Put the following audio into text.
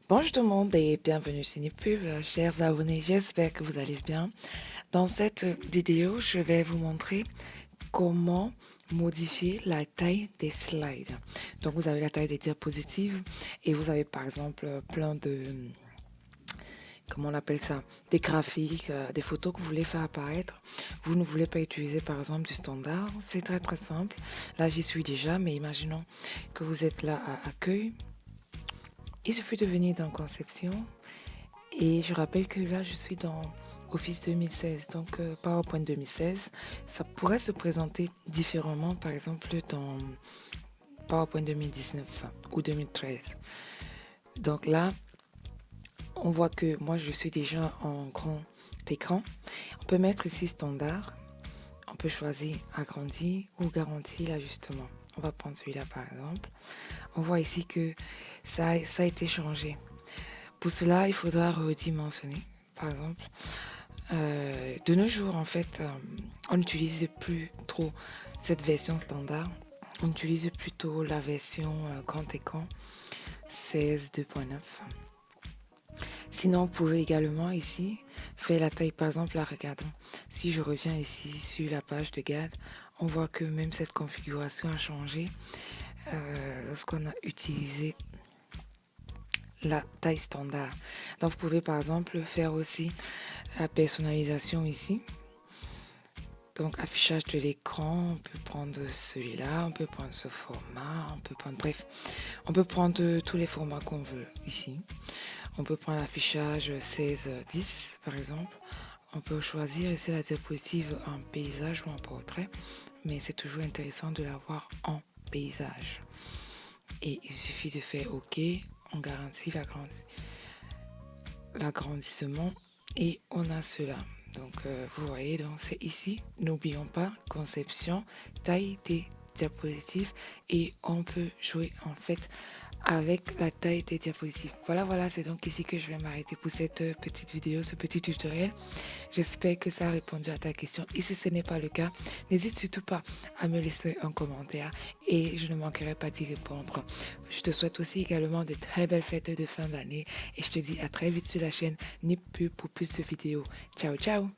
Bonjour tout le monde et bienvenue sur Nipub, chers abonnés, j'espère que vous allez bien. Dans cette vidéo, je vais vous montrer comment modifier la taille des slides. Donc vous avez la taille des diapositives et vous avez par exemple plein de, comment on appelle ça, des graphiques, des photos que vous voulez faire apparaître. Vous ne voulez pas utiliser par exemple du standard, c'est très très simple. Là j'y suis déjà, mais imaginons que vous êtes là à accueil. Il suffit de venir dans Conception et je rappelle que là je suis dans Office 2016, donc PowerPoint 2016. Ça pourrait se présenter différemment par exemple dans PowerPoint 2019 ou 2013. Donc là, on voit que moi je suis déjà en grand écran. On peut mettre ici standard. On peut choisir agrandi ou garantir l'ajustement. On va prendre celui-là par exemple. On voit ici que ça a été changé. Pour cela, il faudra redimensionner. Par exemple, de nos jours, en fait, on n'utilise plus trop cette version standard. On utilise plutôt la version grand écran 16 2.9. Sinon, vous pouvez également ici faire la taille. Par exemple, là, regardons. Si je reviens ici sur la page de garde, on voit que même cette configuration a changé lorsqu'on a utilisé la taille standard. Donc, vous pouvez par exemple faire aussi la personnalisation ici. Donc, affichage de l'écran, on peut prendre celui-là, on peut prendre ce format, on peut prendre, bref, on peut prendre tous les formats qu'on veut ici. On peut prendre l'affichage 16:10 par exemple. On peut choisir ici la diapositive en paysage ou en portrait, mais c'est toujours intéressant de l'avoir en paysage. Et il suffit de faire OK, on garantit l'agrandissement et on a cela. Donc vous voyez, donc c'est ici. N'oublions pas, conception, taille des diapositives et on peut jouer en fait avec la taille des diapositives. Voilà, c'est donc ici que je vais m'arrêter pour cette petite vidéo, ce petit tutoriel. J'espère que ça a répondu à ta question. Et si ce n'est pas le cas, n'hésite surtout pas à me laisser un commentaire et je ne manquerai pas d'y répondre. Je te souhaite aussi également de très belles fêtes de fin d'année et je te dis à très vite sur la chaîne Nip Pub pour plus de vidéos. Ciao, ciao!